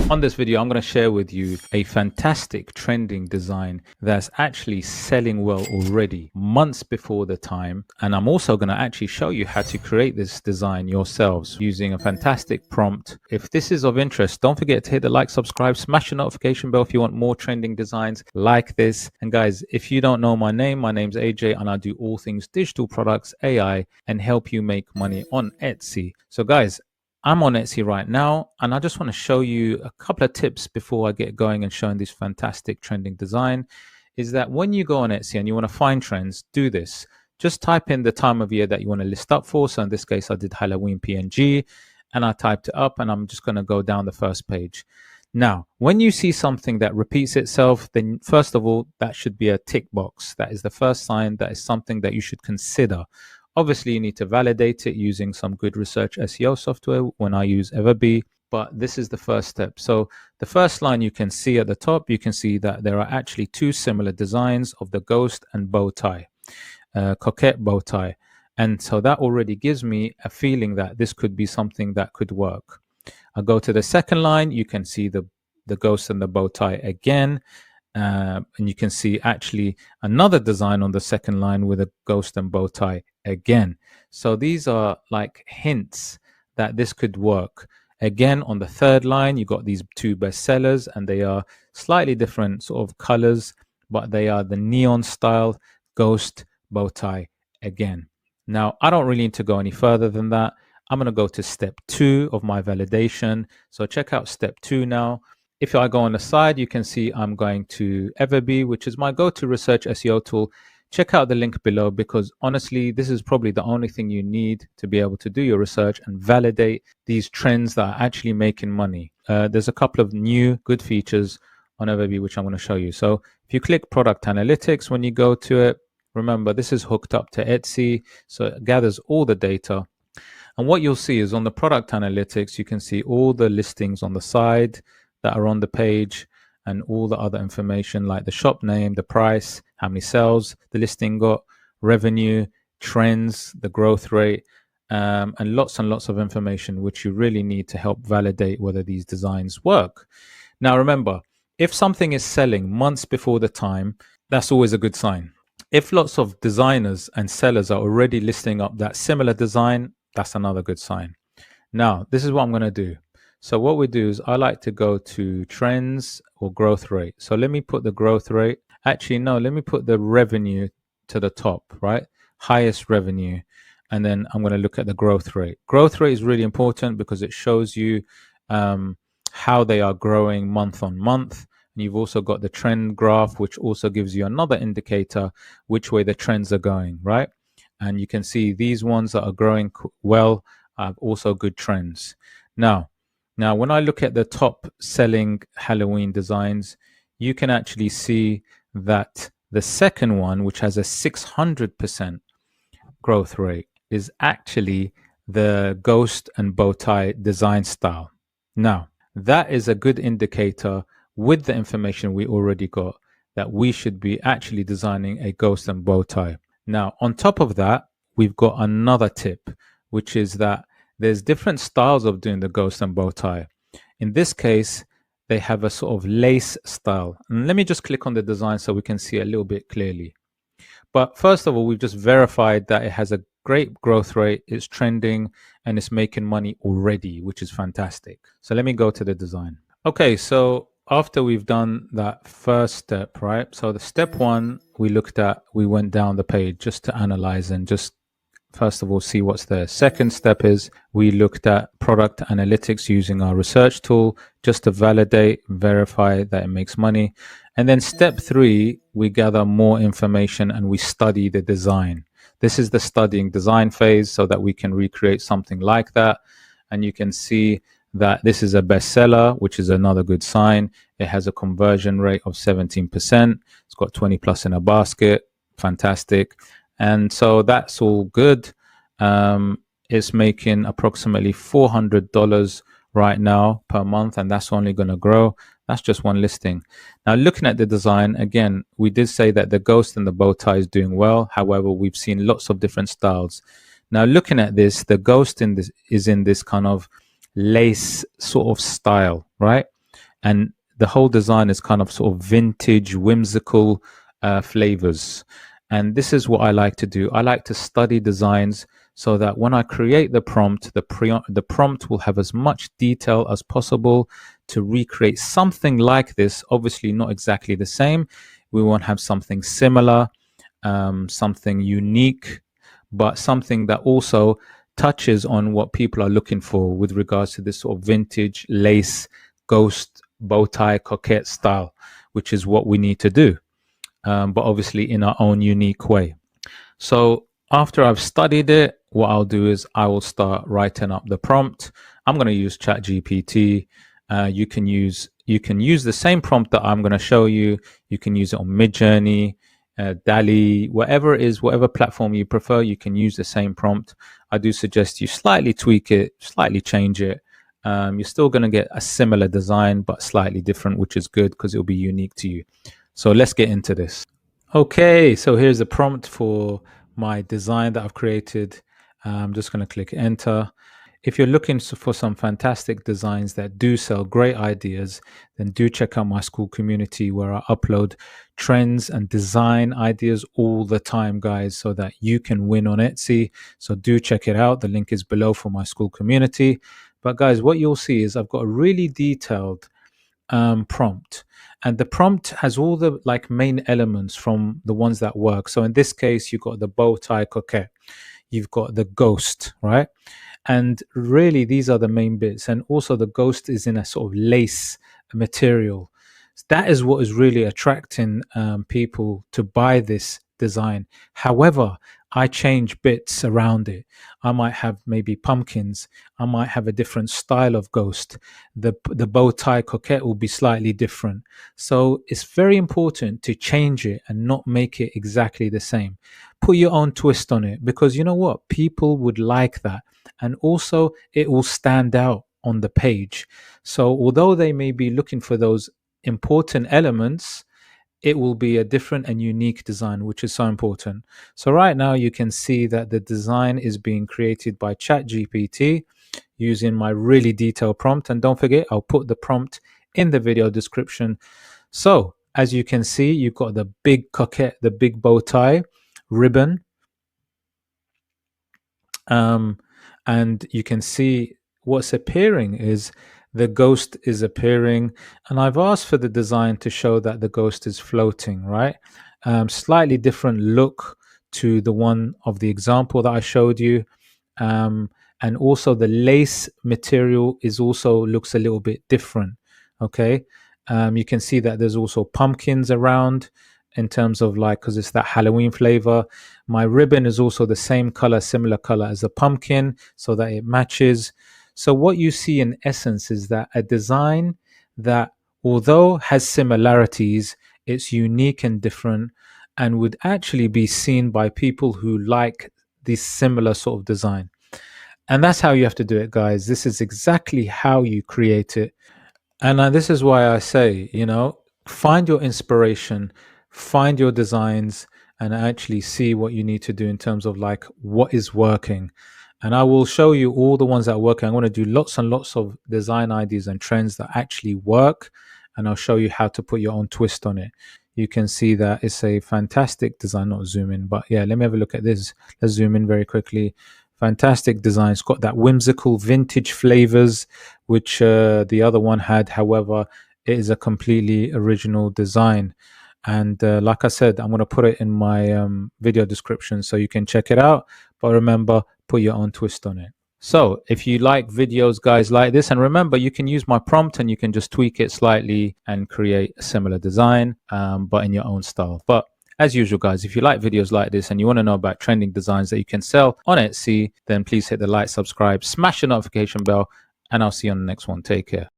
On this video, I'm going to share with you a fantastic trending design that's actually selling well already months before the time. And I'm also going to actually show you how to create this design yourselves using a fantastic prompt. If this is of interest, don't forget to hit the like, subscribe, smash the notification bell if you want more trending designs like this. And guys, if you don't know my name's AJ and I do all things digital products, AI, and help you make money on Etsy. So guys, I'm on Etsy right now, and I just want to show you a couple of tips before I get going and showing this fantastic trending design. Is that when you go on Etsy and you want to find trends, do this. Just type in the time of year that you want to list up for. So in this case, I did Halloween PNG, and I typed it up, and I'm just going to go down the first page. Now, when you see something that repeats itself, then first of all, that should be a tick box. That is the first sign that is something that you should consider. Obviously, you need to validate it using some good research SEO software when I use EverBee, but this is the first step. So the first line you can see at the top, you can see that there are actually two similar designs of the ghost and bow tie, coquette bow tie. And so that already gives me a feeling that this could be something that could work. I go to the second line, you can see the ghost and the bow tie again. And you can see actually another design on the second line with a ghost and bow tie again. So these are like hints that this could work. Again, on the third line, you got these two bestsellers, and they are slightly different sort of colors, but they are the neon style ghost bow tie again. Now, I don't really need to go any further than that. I'm going to go to step 2 of my validation. So check out step 2 now. If I go on the side, you can see I'm going to EverBee, which is my go-to research SEO tool. Check out the link below, because honestly, this is probably the only thing you need to be able to do your research and validate these trends that are actually making money. There's a couple of new good features on EverBee, which I'm going to show you. So if you click product analytics, when you go to it, remember this is hooked up to Etsy, so it gathers all the data. And what you'll see is on the product analytics, you can see all the listings on the side that are on the page, and all the other information like the shop name, the price, how many sales the listing got, revenue, trends, the growth rate, and lots of information which you really need to help validate whether these designs work. Now remember, if something is selling months before the time, that's always a good sign. If lots of designers and sellers are already listing up that similar design, that's another good sign. Now, this is what I'm going to do. So what we do is I like to go to trends or growth rate. So let me put the growth rate. Actually, no, let me put the revenue to the top, right? Highest revenue. And then I'm going to look at the growth rate. Growth rate is really important because it shows you how they are growing month on month. And you've also got the trend graph, which also gives you another indicator which way the trends are going, right? And you can see these ones that are growing well have also good trends. Now, when I look at the top selling Halloween designs, you can actually see that the second one, which has a 600% growth rate, is actually the ghost and bow tie design style. Now, that is a good indicator with the information we already got that we should be actually designing a ghost and bow tie. Now, on top of that, we've got another tip, which is that there's different styles of doing the ghost and bow tie. In this case, they have a sort of lace style. And let me just click on the design so we can see a little bit clearly. But first of all, we've just verified that it has a great growth rate, it's trending, and it's making money already, which is fantastic. So let me go to the design. Okay, so after we've done that first step, right? So the step 1 we looked at, we went down the page just to analyze and just first of all see what's there. Second step is we looked at product analytics using our research tool just to validate, verify that it makes money. And then step 3, we gather more information and we study the design. This is the studying design phase so that we can recreate something like that. And you can see that this is a bestseller, which is another good sign. It has a conversion rate of 17%. It's got 20 plus in a basket. Fantastic. And so that's all good. It's making approximately $400 right now per month, and that's only going to grow. That's just one listing. Now, looking at the design, again, we did say that the ghost and the bow tie is doing well. However, we've seen lots of different styles. Now, looking at this, the ghost in this is in this kind of lace sort of style, right? and the whole design is kind of sort of vintage, whimsical flavors. And this is what I like to do. I like to study designs so that when I create the prompt, the prompt will have as much detail as possible to recreate something like this. Obviously, not exactly the same. We won't have something similar, something unique, but something that also touches on what people are looking for with regards to this sort of vintage lace, ghost, bow tie, coquette style, which is what we need to do, but obviously in our own unique way. So after I've studied it, what I'll do is I will start writing up the prompt. I'm going to use ChatGPT. You can use the same prompt that I'm going to show you. You can use it on Midjourney, DALL-E, whatever it is, whatever platform you prefer. You can use the same prompt. I do suggest you slightly tweak it, slightly change it. You're still going to get a similar design, but slightly different, which is good because it'll be unique to you. So let's get into this. Okay, so here's the prompt for my design that I've created. I'm just going to click enter. If you're looking for some fantastic designs that do sell, great ideas, then do check out my school community where I upload trends and design ideas all the time, guys, so that you can win on Etsy. So do check it out. The link is below for my school community. But guys, what you'll see is I've got a really detailed prompt, and the prompt has all the like main elements from the ones that work. So in this case, you've got the bow tie coquette, you've got the ghost, right? And really these are the main bits. And also the ghost is in a sort of lace material. That is what is really attracting people to buy this design. However, I change bits around it. I might have maybe pumpkins. I might have a different style of ghost. The bow tie coquette will be slightly different. So it's very important to change it and not make it exactly the same. Put your own twist on it, because you know what? People would like that. And also it will stand out on the page. So although they may be looking for those important elements, it will be a different and unique design, which is so important. So right now you can see that the design is being created by ChatGPT using my really detailed prompt. And don't forget, I'll put the prompt in the video description. So as you can see, you've got the big coquette, the big bow tie ribbon. And you can see what's appearing is the ghost is appearing, and I've asked for the design to show that the ghost is floating, right? Slightly different look to the one of the example that I showed you. And also the lace material is also looks a little bit different. Okay. You can see that there's also pumpkins around in terms of like, because it's that Halloween flavor. My ribbon is also the same color, similar color as the pumpkin, so that it matches. So what you see in essence is that a design that, although has similarities, it's unique and different, and would actually be seen by people who like this similar sort of design. And that's how you have to do it, guys. This is exactly how you create it. And this is why I say, find your inspiration, find your designs, and actually see what you need to do in terms of like what is working. And I will show you all the ones that work. I'm going to do lots and lots of design ideas and trends that actually work. And I'll show you how to put your own twist on it. You can see that it's a fantastic design, not zoom in, but yeah, let me have a look at this. Let's zoom in very quickly. Fantastic design. It's got that whimsical vintage flavors, which the other one had. However, it is a completely original design. And like I said, I'm going to put it in my video description so you can check it out. But remember, put your own twist on it. So if you like videos, guys, like this, and remember, you can use my prompt and you can just tweak it slightly and create a similar design, but in your own style. But as usual, guys, if you like videos like this and you want to know about trending designs that you can sell on Etsy, then please hit the like, subscribe, smash the notification bell, and I'll see you on the next one. Take care.